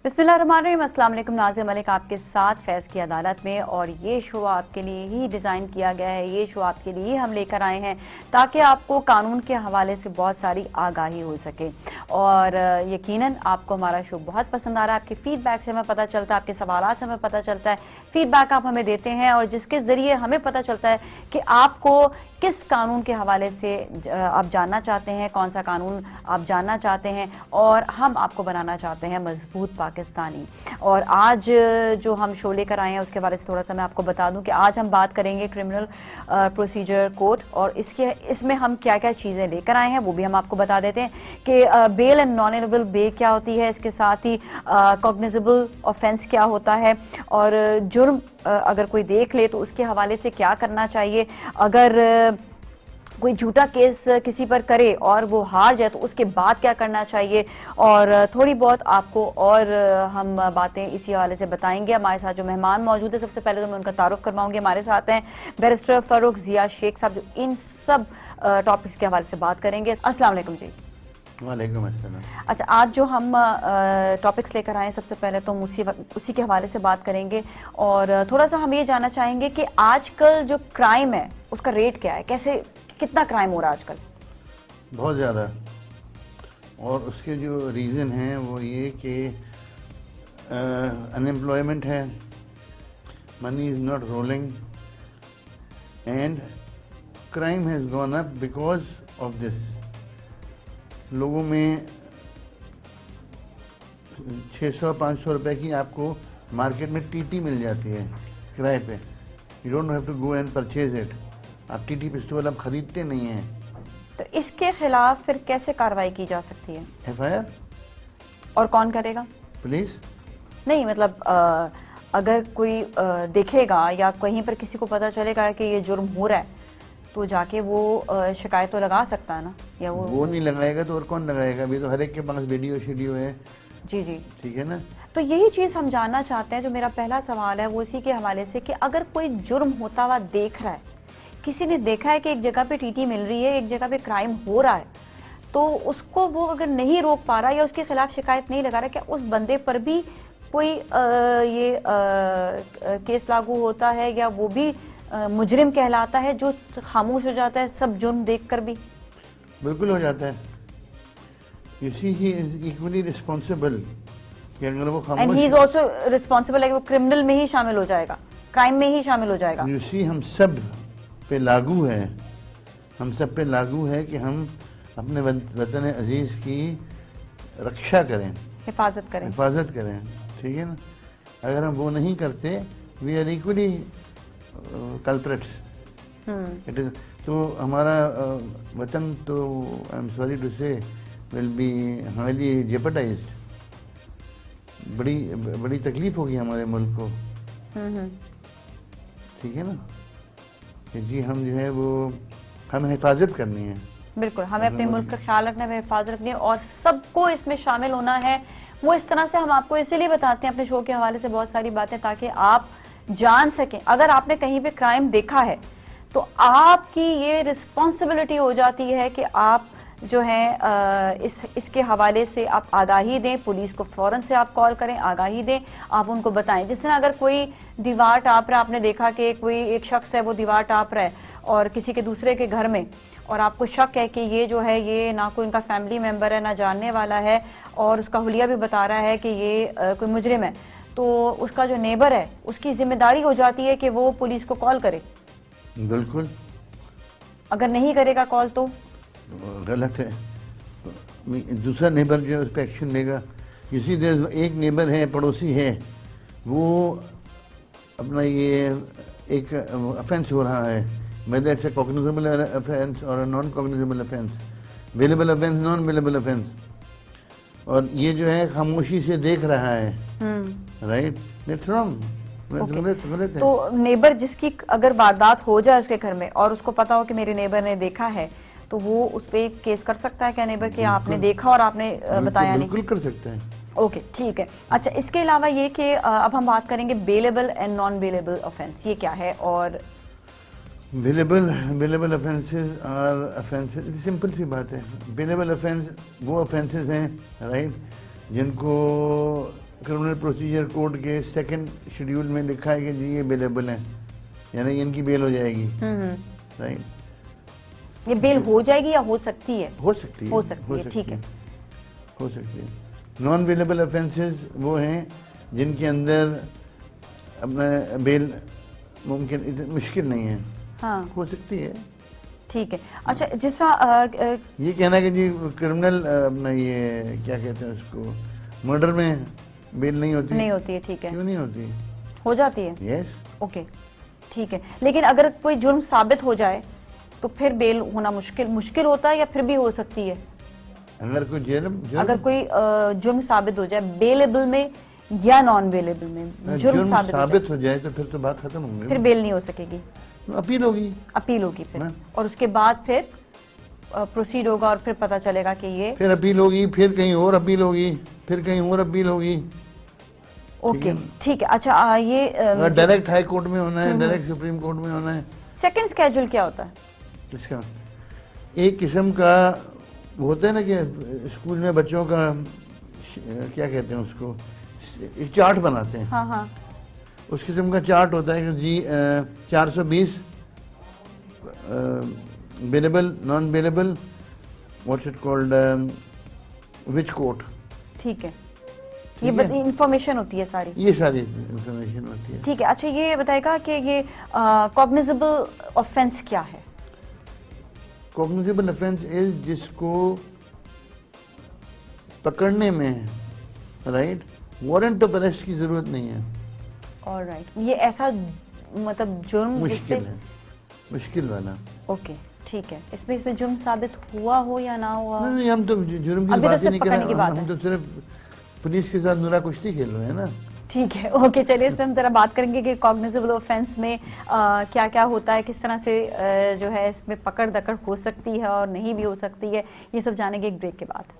बिस्मिल्लाहिर्रहमानिर्रहीम। अस्सलाम वालेकुम। नाज़िर मलिक आपके साथ फैज़ की अदालत में, और ये शो आपके लिए ही डिज़ाइन किया गया है, ये शो आपके लिए हम लेकर आए हैं ताकि आपको कानून के हवाले से बहुत सारी आगाही हो सके। और यकीनन आपको हमारा शो बहुत पसंद आ रहा है। आपके फीडबैक से हमें पता चलता है, आपके सवालात से हमें पता चलता है, फीडबैक आप हमें देते हैं और जिसके ज़रिए हमें पता चलता है कि आपको किस कानून के हवाले से आप जानना चाहते हैं, कौन सा कानून आप जानना चाहते हैं, और हम आपको बनाना चाहते हैं मजबूत पाकिस्तानी। और आज जो हम शो लेकर आए हैं उसके बारे में थोड़ा सा मैं आपको बता दूं कि आज हम बात करेंगे क्रिमिनल प्रोसीजर कोड, और इसमें हम क्या क्या चीज़ें लेकर आए हैं वो भी हम आपको बता देते हैं कि bail and non eligible bail क्या होती है, इसके साथ ही कॉग्निजेबल ऑफेंस क्या होता है, और जुर्म अगर कोई देख ले तो उसके हवाले से क्या करना चाहिए, अगर कोई झूठा केस किसी पर करे और वो हार जाए तो उसके बाद क्या करना चाहिए, और थोड़ी बहुत आपको और हम बातें इसी हवाले से बताएंगे। हमारे साथ जो मेहमान मौजूद है, सबसे पहले तो मैं उनका तारुफ करवाऊंगी। हमारे साथ हैं बैरिस्टर फ़ारूक ज़िया शेख साहब, जो इन सब टॉपिक्स के हवाले से बात करेंगे। अस्सलाम वालेकुम जी। वालेकुम अस्सलाम। अच्छा, आज जो हम टॉपिक्स लेकर आए हैं, सबसे पहले तो उसी के हवाले से बात करेंगे, और थोड़ा सा हम ये जानना चाहेंगे कि आजकल जो क्राइम है उसका रेट क्या है, कैसे कितना क्राइम हो रहा है आजकल? बहुत ज़्यादा, और उसके जो रीज़न हैं वो ये कि अनएम्प्लॉयमेंट है, money is not rolling, and crime has gone up because of this. लोगों में 600-500 रुपए की आपको मार्केट में टीटी मिल जाती है किराए पे। You don't have to go and purchase it. आप टीटी पिस्तौल आप खरीदते नहीं हैं। तो इसके खिलाफ फिर कैसे कार्रवाई की जा सकती है? FIR। और कौन करेगा? पुलिस। नहीं, मतलब अगर कोई देखेगा या कहीं पर किसी को पता चलेगा कि ये जुर्म हो रहा है तो जाके वो शिकायत तो लगा सकता है ना, या वो नहीं लगाएगा तो और कौन लगाएगा? अभी तो हर एक के पास वीडियो है। जी जी, ठीक है ना। तो यही चीज़ हम जानना चाहते हैं। जो मेरा पहला सवाल है वो इसी के हवाले से कि अगर कोई जुर्म होता हुआ देख रहा है, किसी ने देखा है कि एक जगह पे टीटी मिल रही है, एक जगह पे क्राइम हो रहा है, तो उसको वो अगर नहीं रोक पा रहा या उसके खिलाफ शिकायत नहीं लगा रहा, क्या उस बंदे पर भी कोई केस लागू होता है, या वो भी मुजरिम कहलाता है जो खामोश हो जाता है सब जुर्म देखकर भी? बिल्कुल हो जाता है। You see he is equally responsible कि अगर वो खामोश, and he is also responsible है कि वो क्रिमिनल में ही शामिल हो जाएगा, क्राइम में ही शामिल हो जाएगा। यू सी हम सब पे लागू है, हम सब पे लागू है कि हम अपने वतन अजीज की रक्षा करें, हिफाजत करें। ठीक है ना। अगर हम वो नहीं करते, we are equally culprits. It is, तो हमारा वतन तो I am sorry to say will be highly jeopardised. बड़ी तकलीफ होगी हमारे मुल्क को। ठीक है ना कि जी हम जो है वो हमें हिफाजत करनी है। बिल्कुल, हमें अपने मुल्क का ख्याल रखना है, हिफाजत रखनी है, और सबको इसमें शामिल होना है। वो इस तरह से हम आपको इसीलिए बताते हैं अपने शो के हवाले से बहुत सारी बातें, ताकि आप जान सकें। अगर आपने कहीं पे क्राइम देखा है तो आपकी ये रिस्पॉन्सिबिलिटी हो जाती है कि आप जो है इसके हवाले से आप आगाही दें, पुलिस को फ़ौरन से आप कॉल करें, आगाही दें, आप उनको बताएं। जिस तरह अगर कोई दीवार टाप रहा है, आपने देखा कि कोई एक शख्स है वो दीवार टाप रहा है और किसी के दूसरे के घर में, और आपको शक है कि ये जो है ये ना कोई उनका फैमिली मेम्बर है ना जानने वाला है, और उसका हुलिया भी बता रहा है कि ये कोई मुजरिम है, तो उसका जो नेबर है उसकी जिम्मेदारी हो जाती है कि वो पुलिस को कॉल करे। बिल्कुल। अगर नहीं करेगा कॉल तो गलत है, दूसरा नेबर जो है उस पर एक्शन लेगा। इसी देर एक नेबर है, पड़ोसी है, वो अपना ये एक ऑफेंस हो रहा है, whether it's a cognizable offense or a non-cognizable offense, available offense, non-available offense, और ये जो है खामोशी से देख रहा है, राइट, दैट्स रॉन्ग, गलत है। तो नेबर जिसकी अगर वारदात हो जाए उसके घर में और उसको पता हो कि मेरे नेबर ने देखा है, तो वो उस पर केस कर सकता है क्या नेबर कि आपने देखा और आपने बताया नहीं? बिल्कुल कर सकता है। ओके, ठीक है। अच्छा, इसके अलावा ये कि अब हम बात करेंगे bailable and non bailable offence, ये क्या है? और bailable offences are offences, simple सी बात है। बेलेबल ऑफेंस वो ऑफेंसेस हैं, राइट, जिनको क्रिमिनल प्रोसीजर कोड के सेकंड शेड्यूल में लिखा है कि जी ये बेलेबल है, यानी इनकी बेल हो जाएगी, राइट। ये बेल हो जाएगी या हो सकती है? हो सकती है, हो सकती है, ठीक है। हो सकती है। नॉन बेलेबल ऑफेंसेस वो हैं जिनके अंदर अपना बेल मुमकिन मुश्किल नहीं है, हाँ हो सकती है, ठीक है। अच्छा, जिस तरह ये कहना है कि जी क्रिमिनल अपना ये क्या कहते हैं उसको, मर्डर में बेल नहीं होती, नहीं होती है, ठीक है, क्यों नहीं होती? हो जाती है, यस, ओके, ठीक है। लेकिन अगर कोई जुर्म साबित हो जाए तो फिर बेल होना मुश्किल होता है या फिर भी हो सकती है? अगर कोई अगर कोई जुर्म साबित हो जाए बेलेबल में या नॉन बेलेबल में, जुर्म साबित हो जाए तो फिर तो बात खत्म होगी, फिर बेल नहीं हो सकेगी, अपील होगी, अपील होगी फिर, हाँ। और उसके बाद फिर प्रोसीड होगा और फिर पता चलेगा कि ये, फिर अपील होगी, फिर कहीं और अपील होगी, फिर कहीं और अपील होगी, ओके, ठीक है। अच्छा, ये डायरेक्ट हाई कोर्ट में होना है, डायरेक्ट सुप्रीम कोर्ट में होना है। सेकंड स्केड्यूल क्या होता है? इसका एक किस्म का होता है ना कि स्कूल में बच्चों का क्या कहते हैं उसको, एक चार्ट बनाते हैं, हाँ हाँ, उस किस्म का चार्ट होता है कि जी 420 bailable, non bailable, what's it called, which court, ठीक है। ये इंफॉर्मेशन होती है सारी, ये सारी इंफॉर्मेशन होती है, ठीक है। अच्छा, ये बताएगा कि ये कॉग्निजेबल ऑफेंस क्या है? कॉग्निजेबल ऑफेंस इज जिसको पकड़ने में, राइट, वारंट ऑफ अरेस्ट की जरूरत नहीं है। ऑलराइट, ये ऐसा मतलब जुर्म मुश्किल है, मुश्किल वाला, ओके, ठीक है। इसमें जुर्म साबित हुआ हो या ना हुआ? नहीं, हम तो जुर्म की अभी तो बात ही सिर्फ नहीं कर पकड़ने की रहे, बात हम है। तो सिर्फ पुलिस के साथ नुरा कुश्ती खेल रहे हैं ना। ठीक है, ओके, चलिए इस पर हम जरा बात करेंगे कि कॉग्निजेबल ऑफेंस में क्या क्या होता है, किस तरह से जो है इसमें पकड़ दकड़ हो सकती है और नहीं भी हो सकती है, ये सब जानेंगे एक ब्रेक के बाद।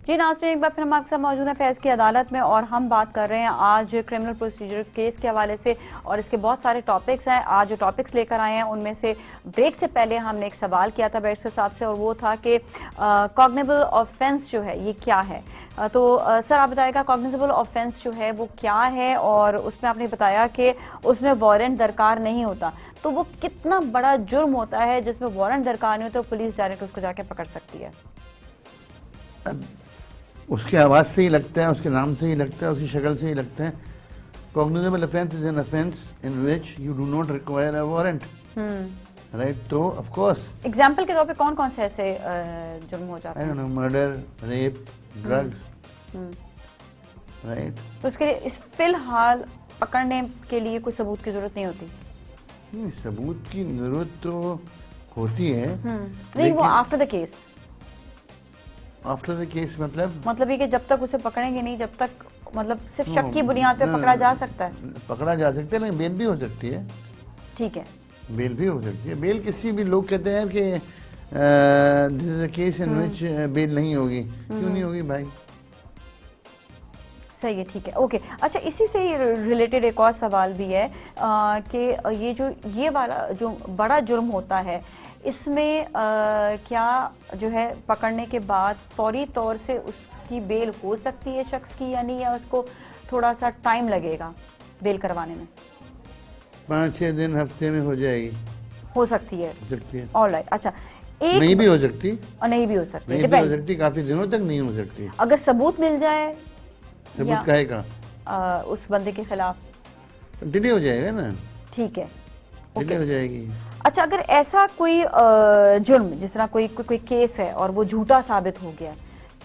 जी नाज़रीन, एक बार फिर हम आपके साथ मौजूद हैं फैज़ की अदालत में और हम बात कर रहे हैं आज क्रिमिनल प्रोसीजर केस के हवाले से और इसके बहुत सारे टॉपिक्स हैं। आज जो टॉपिक्स लेकर आए हैं उनमें से ब्रेक से पहले हमने एक सवाल किया था बैरिस्टर साहब से और वो था कि कॉग्निजेबल ऑफेंस जो है ये क्या है। तो सर आप बताइएगा कॉग्निजेबल ऑफेंस जो है वो क्या है, और उसमें आपने बताया कि उसमें वारंट दरकार नहीं होता, तो वो कितना बड़ा जुर्म होता है जिसमें वारंट दरकार नहीं होता तो पुलिस डायरेक्ट उसको जाके पकड़ सकती है? उसके आवाज़ से ही लगता है, उसके नाम से ही लगता है, उसकी शक्ल से ही लगता है। Cognizable offence is an offence in which you do not require a warrant, right. तो ऑफ कोर्स एग्जांपल के तौर पे कौन कौन से ऐसे जुर्म हो जाते हैं? Murder, rape, drugs, right. तो उसके लिए इस फिलहाल पकड़ने के लिए कोई सबूत की जरूरत नहीं होती? नहीं, सबूत की जरूरत तो होती है, नहीं, वो after the case. After the case मतलब ये कि जब तक उसे पकड़ेंगे नहीं, जब तक मतलब सिर्फ शक की बुनियाद पे पकड़ा जा सकता है। पकड़ा जा सकता है, लेकिन बेल भी हो सकती है। ठीक है, बेल भी हो सकती है। बेल किसी भी, लोग कहते हैं कि this is a case in which bail नहीं होगी, क्यों नहीं होगी भाई? सही है, ठीक है, ओके। अच्छा, इसी से ही रिलेटेड एक और सवाल भी है कि ये वाला जो बड़ा जुर्म होता है इसमें क्या जो है पकड़ने के बाद फौरी तौर से उसकी बेल हो सकती है शख्स की या नहीं, या उसको थोड़ा सा टाइम लगेगा बेल करवाने में? 5-6 दिन, हफ्ते में हो जाएगी, हो सकती है, ऑलराइट। अच्छा, एक नहीं भी हो सकती और नहीं भी हो सकती, नहीं भी हो सकती, काफी दिनों तक नहीं हो सकती। अगर सबूत मिल जाए, सबूत काहे का? उस बंदे के खिलाफ डिले हो जाएगा ना। ठीक है, डिले हो जाएगी। अच्छा, अगर ऐसा कोई जुर्म, जिस तरह कोई केस है और वो झूठा साबित हो गया,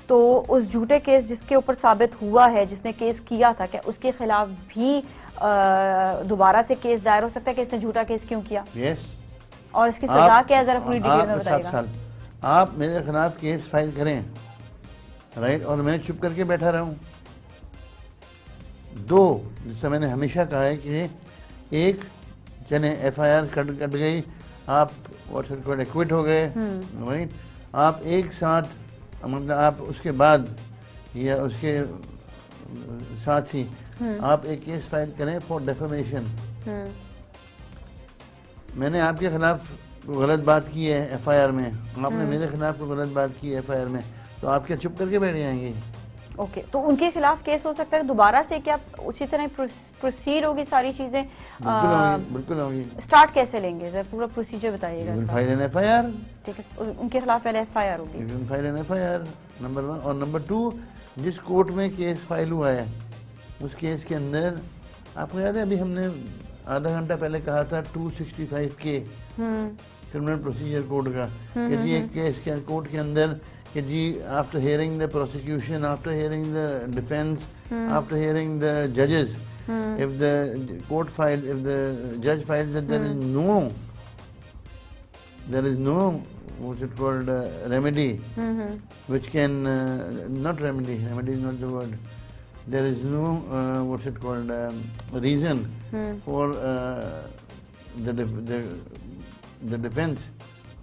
तो उस झूठे केस जिसके ऊपर साबित हुआ है, जिसने केस किया था, क्या उसके खिलाफ भी दोबारा से केस दायर हो सकता है कि इसने झूठा केस क्यों किया? यस, और इसकी सजा क्या है, जरा पूरी डिटेल में 7 बताइएगा। साल आप मेरे खिलाफ केस फाइल करें, राइट, और मैं चुप करके बैठा रहूं। 2, जिससे मैंने हमेशा कहा है कि एक, चले FIR कट गई, आप एक्विट हो गए, राइट, आप एक साथ, मतलब आप उसके बाद या उसके साथ ही आप एक केस फाइल करें फॉर डेफेमेशन। मैंने आपके खिलाफ गलत बात की है FIR में, आपने मेरे खिलाफ गलत बात की है FIR में, तो आप क्या चुप करके बैठ जाएंगे? ओके, तो उनके खिलाफ केस हो सकता है दोबारा से, क्या उसी तरह प्रोसीड होगी सारी चीजें? बिल्कुल होगी। स्टार्ट कैसे लेंगे, जरा पूरा प्रोसीजर बताइएगा इसका। फाइल एन FIR, ठीक है, उनके खिलाफ पहले FIR होगी। File an FIR, number 1। और नंबर 2, जिस कोर्ट में केस फाइल हुआ है उस केस के अंदर, आपको याद है अभी हमने आधा घंटा पहले कहा था 265K क्रिमिनल प्रोसीजर कोड का, कि जी एक केस के कोर्ट के अंदर कि जी after hearing the prosecution, after hearing the defence, after hearing the जजेस, if the court files, if the judge files that there is no what's it called remedy, which can not remedy is not the word, there is no what's it called reason for the defense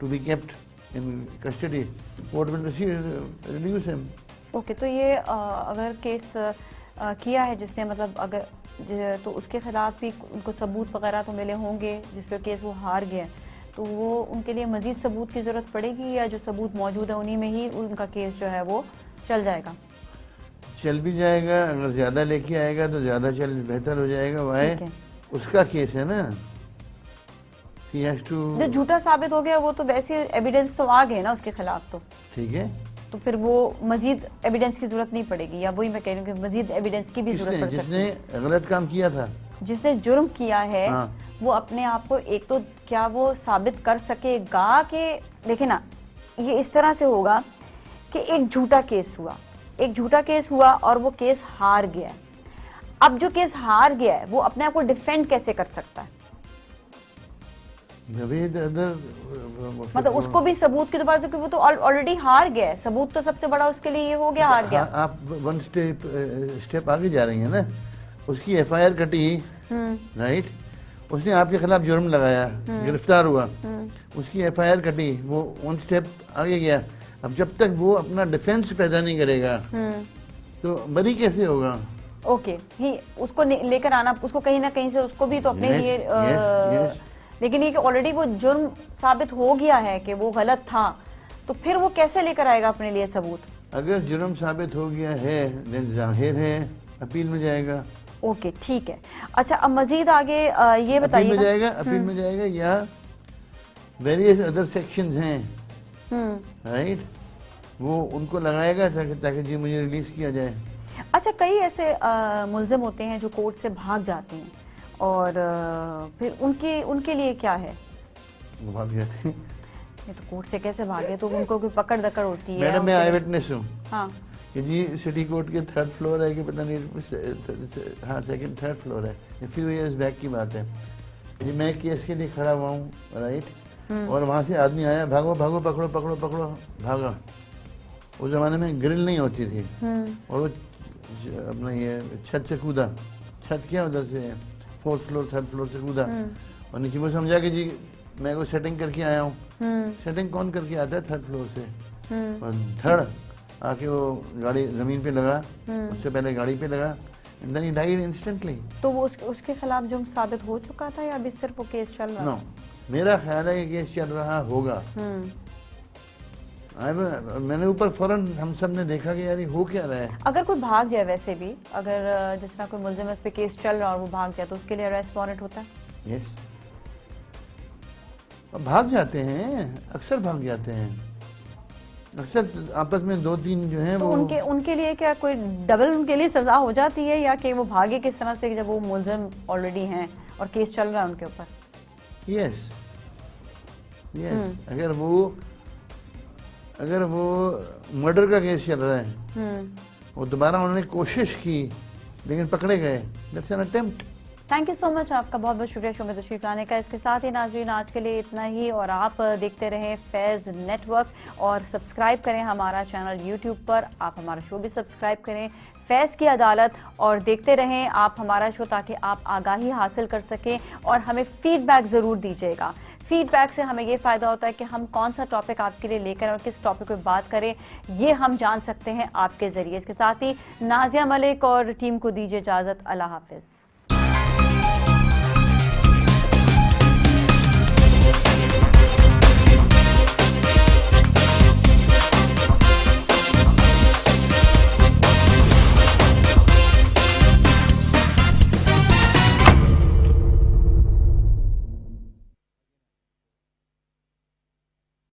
to be kept in custody, court will reduce him. Okay, तो ये अगर case किया है जिसने, मतलब अगर तो उसके खिलाफ भी उनको सबूत वगैरह तो मिले होंगे, जिसका केस वो हार गया, तो वो उनके लिए मजीद सबूत की ज़रूरत पड़ेगी, या जो सबूत मौजूद है उन्हीं में ही उनका केस जो है वो चल जाएगा? चल भी जाएगा, अगर ज़्यादा लेके आएगा तो ज़्यादा बेहतर हो जाएगा। वाई, उसका केस है ना, he has to, जो झूठा साबित हो गया वो तो वैसे एविडेंस तो आ गए ना उसके खिलाफ, तो ठीक है, तो फिर वो मजीद एविडेंस की जरूरत नहीं पड़ेगी, या वही मैं कह रही हूँ कि मजीद एविडेंस की भी जरूरत पड़ सकती है। जिसने गलत काम किया था, जिसने जुर्म किया है, हाँ। वो अपने आप को एक तो क्या वो साबित कर सकेगा कि देखिए ना, ये इस तरह से होगा कि एक झूठा केस हुआ और वो केस हार गया है। अब जो केस हार गया है वो अपने आप को डिफेंड कैसे कर सकता है? मतलब उसको भी सबूत की दोबारा, क्योंकि वो तो ऑलरेडी हार गया है, सबूत तो सबसे बड़ा उसके लिए ये हो गया, हार गया। आप 1 स्टेप आगे जा रही हैं ना, उसकी FIR कटी, राइट, उसने आपके खिलाफ जुर्म लगाया, गिरफ्तार हुआ, उसकी FIR कटी, वो 1 स्टेप आगे गया। अब जब तक वो अपना डिफेंस पैदा नहीं करेगा तो बरी कैसे होगा? ओके, ही उसको लेकर आना, उसको कहीं ना कहीं से उसको भी तो अपने लिए लेकिन ये कि ऑलरेडी वो जुर्म साबित हो गया है कि वो गलत था, तो फिर वो कैसे लेकर आएगा अपने लिए सबूत? अगर जुर्म साबित हो गया है देन जाहिर है अपील में जाएगा। ओके, ठीक है। अच्छा, अब मजीद आगे ये बताइए। अपील में जाएगा या वेरियस अदर सेक्शंस हैं, राइट, वो उनको लगाएगा ताकि जी मुझे रिलीज किया जाए। अच्छा, कई ऐसे मुल्जिम होते हैं जो कोर्ट से भाग जाते हैं, और फिर उनके लिए क्या है? वो भाग जाते हैं, ये तो कोर्ट से कैसे भागे, तो उनको कोई पकड़ दकड़ होती है? मैडम, मैं आई विटनेस हूँ, हाँ, कि जी सिटी कोर्ट के 3rd फ्लोर है कि पता नहीं, हाँ 2nd 3rd फ्लोर है, फ्यू ईयर्स बैक की बात है जी, मैं केस के लिए खड़ा हुआ हूँ, राइट, और वहाँ से आदमी आया, भागो भागो, पकड़ो पकड़ो पकड़ो, भागा। उस जमाने में ग्रिल नहीं होती थी, और वो अपना ये छत से कूदा, छत क्या उधर से 4th फ्लोर 3rd फ्लोर से कूदा, और नीचे वो समझा कि जी मैं को सेटिंग करके आया हूँ। सेटिंग कौन करके आता है? 3rd फ्लोर से, और धड़ आके वो गाड़ी जमीन पे लगा, उससे पहले गाड़ी पे लगा, and then he died instantly. तो वो उसके खिलाफ जुर्म साबित हो चुका था या अभी सिर्फ वो केस चल रहा है? मेरा ख्याल है कि केस चल रहा होगा। मैंने ऊपर फौरन हम सब ने देखा कि यार ये हो क्या रहा है। अगर कोई भाग जाए, वैसे भी अगर जिस तरह कोई मुल्जिम है, उस पे केस चल रहा है और वो भाग जाए, तो उसके लिए अरेस्ट वारंट होता है? यस, भाग जाते हैं, अक्सर भाग जाते हैं, अक्सर आपस में 2-3 जो हैं, तो वो उनके लिए क्या कोई डबल उनके लिए सजा हो जाती है, या कि वो भागे किस तरह से जब वो मुल्जिम ऑलरेडी हैं और केस चल रहा है उनके ऊपर? यस, अगर वो मर्डर का केस चल रहा है, वो दोबारा उन्होंने कोशिश की लेकिन पकड़े गए, that's an attempt. Thank you so much, आपका बहुत बहुत शुक्रिया शो में तशरीफ लाने का। इसके साथ ही नाज़रीन आज के लिए इतना ही, और आप देखते रहें फैज़ नेटवर्क और सब्सक्राइब करें हमारा चैनल यूट्यूब पर। आप हमारा शो भी सब्सक्राइब करें फैज़ की अदालत, और देखते रहें आप हमारा शो ताकि आप आगाही हासिल कर सकें और हमें फीडबैक ज़रूर दीजिएगा। फीडबैक से हमें ये फ़ायदा होता है कि हम कौन सा टॉपिक आपके लिए लेकर और किस टॉपिक पे बात करें, ये हम जान सकते हैं आपके ज़रिए। इसके साथ ही नाज़िया मलिक और टीम को दीजिए इजाज़त। अल्लाह हाफ़िज़।